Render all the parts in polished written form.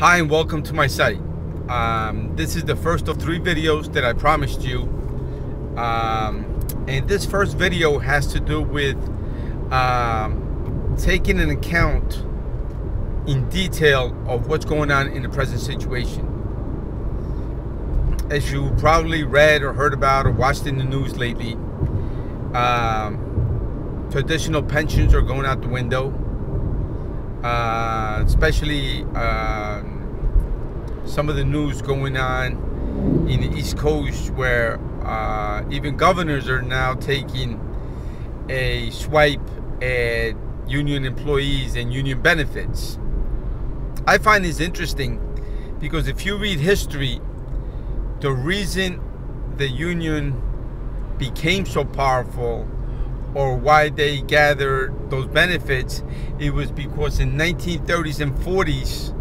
Hi and welcome to my site. This is the first of 3 videos that I promised you. And this first video has to do with taking an account in detail of what's going on in the present situation. As you probably read or heard about or watched in the news lately, traditional pensions are going out the window. Especially some of the news going on in the East Coast, where even governors are now taking a swipe at union employees and union benefits. I find this interesting because if you read history, the reason the union became so powerful or why they gathered those benefits, it was because in 1930s and 40s,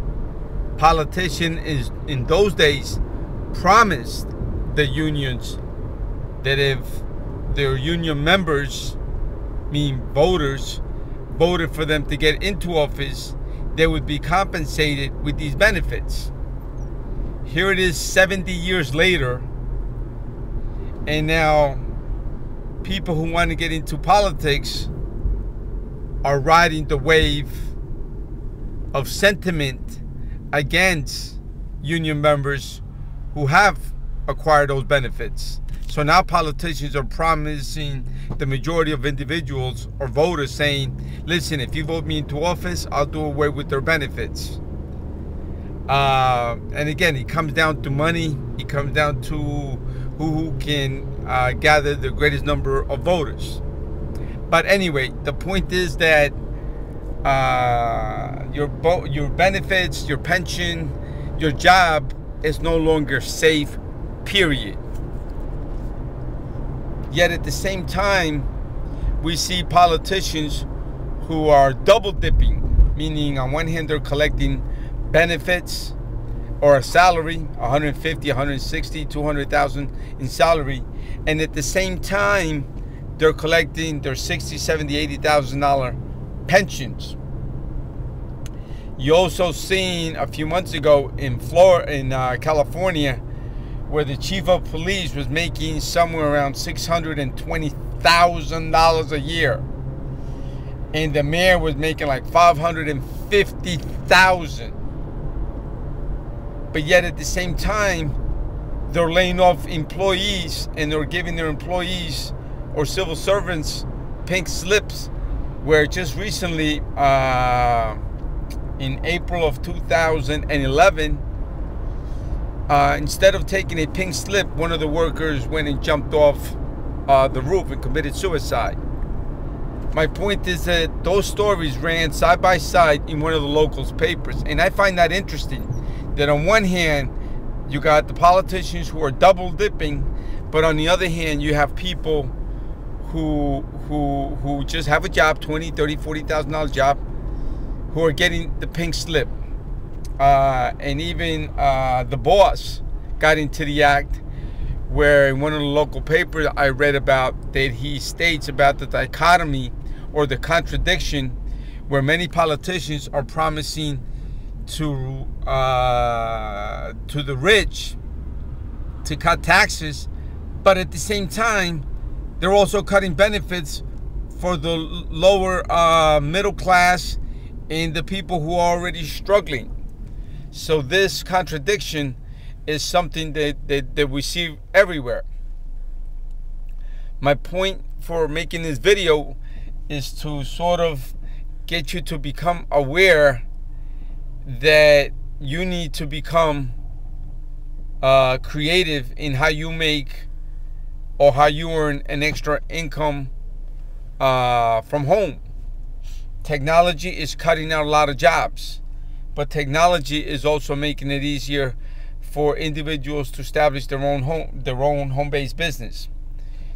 politicians in those days promised the unions that if their union members, meaning voters, voted for them to get into office, they would be compensated with these benefits. Here it is 70 years later, and now people who want to get into politics are riding the wave of sentiment against union members who have acquired those benefits. So now politicians are promising the majority of individuals or voters, saying, listen, if you vote me into office, I'll do away with their benefits. And again, it comes down to money. It comes down to who can gather the greatest number of voters. But anyway, the point is that your benefits, your pension, your job is no longer safe, period. Yet at the same time, we see politicians who are double dipping, meaning on one hand they're collecting benefits or a salary, 150, 160, 200,000 in salary, and at the same time they're collecting their 60, 70, $80,000 pensions. You also seen a few months ago in California, where the chief of police was making somewhere around $620,000 a year, and the mayor was making like $550,000. But yet at the same time, they're laying off employees, and they're giving their employees or civil servants pink slips, where just recently, in April of 2011, instead of taking a pink slip, one of the workers went and jumped off the roof and committed suicide. My point is that those stories ran side by side in one of the local papers, and I find that interesting. That on one hand, you got the politicians who are double dipping, but on the other hand, you have people who just have a job, $20,000, $30,000, $40,000 job, who are getting the pink slip. And even the boss got into the act, where in one of the local papers I read about that he states about the dichotomy or the contradiction where many politicians are promising to the rich to cut taxes, but at the same time they're also cutting benefits for the lower middle class and the people who are already struggling. So this contradiction is something that we see everywhere. My point for making this video is to sort of get you to become aware that you need to become creative in how you make or how you earn an extra income from home. Technology is cutting out a lot of jobs, but technology is also making it easier for individuals to establish their own home-based business.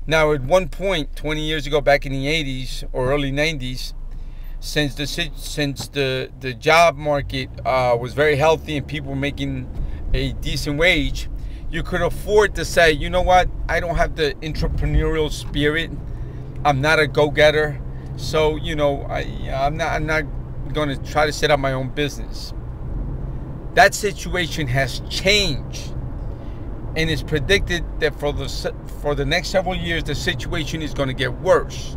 Now, at one point 20 years ago, back in the 80s or early 90s, since the job market was very healthy and people were making a decent wage, you could afford to say, you know what, I don't have the entrepreneurial spirit, I'm not a go-getter, so I'm not going to try to set up my own business. That situation has changed, and it's predicted that for the next several years, the situation is going to get worse.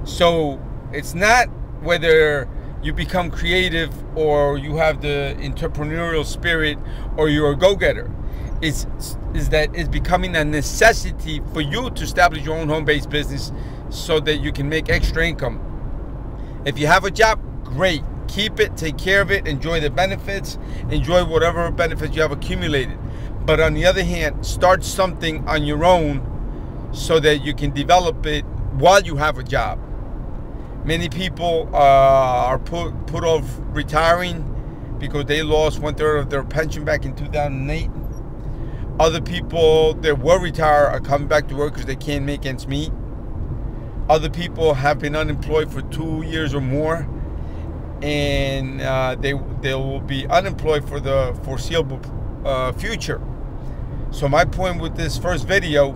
So it's not whether you become creative or you have the entrepreneurial spirit or you're a go-getter. Is that it's becoming a necessity for you to establish your own home-based business so that you can make extra income. If you have a job, great. Keep it, take care of it, enjoy the benefits, enjoy whatever benefits you have accumulated. But on the other hand, start something on your own so that you can develop it while you have a job. Many people are put off retiring because they lost 1/3 of their pension back in 2008. Other people that were retired are coming back to work because they can't make ends meet. Other people have been unemployed for 2 years or more, and they will be unemployed for the foreseeable future. So my point with this first video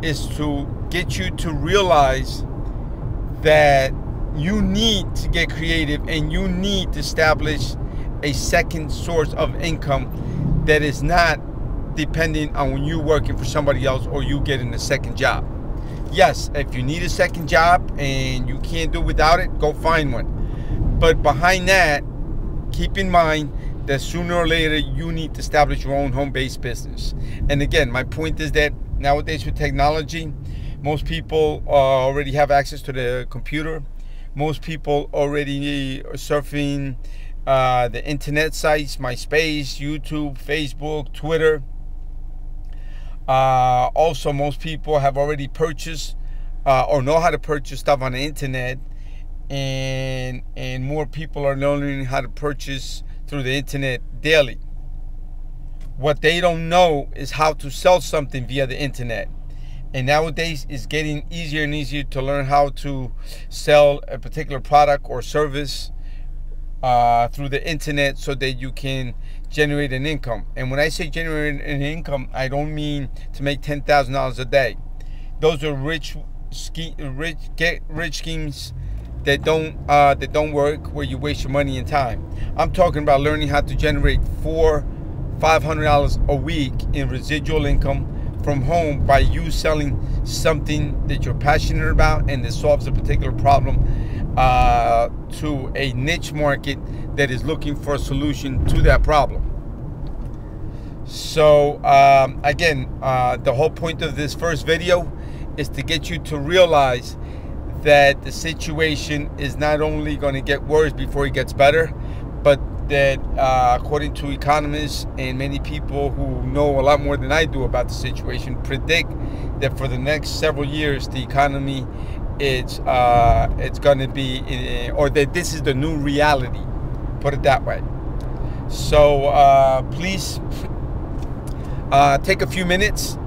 is to get you to realize that you need to get creative and you need to establish a second source of income that is not depending on when you're working for somebody else or you getting a second job. Yes, if you need a second job and you can't do without it, go find one. But behind that, keep in mind that sooner or later you need to establish your own home-based business. And again, my point is that nowadays with technology, most people already have access to the computer. Most people already are surfing the internet sites, MySpace, YouTube, Facebook, Twitter. Also, most people have already purchased or know how to purchase stuff on the internet, and more people are learning how to purchase through the internet daily. What they don't know is how to sell something via the internet. And nowadays it's getting easier and easier to learn how to sell a particular product or service through the internet so that you can generate an income. And when I say generate an income, I don't mean to make $10,000 a day. Those are get rich schemes that don't work, where you waste your money and time. I'm talking about learning how to generate $400-500 a week in residual income from home by you selling something that you're passionate about and that solves a particular problem to a niche market that is looking for a solution to that problem. So again, the whole point of this first video is to get you to realize that the situation is not only going to get worse before it gets better, but that according to economists and many people who know a lot more than I do about the situation, predict that for the next several years the economy it's going to be, or that this is the new reality, put it that way. So please take a few minutes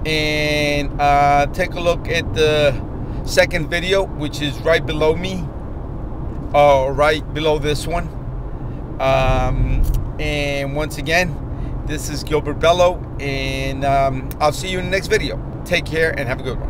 and take a look at the second video, which is right below me, or right below this one. And once again, this is Gilbert Bello, and I'll see you in the next video. Take care and have a good one.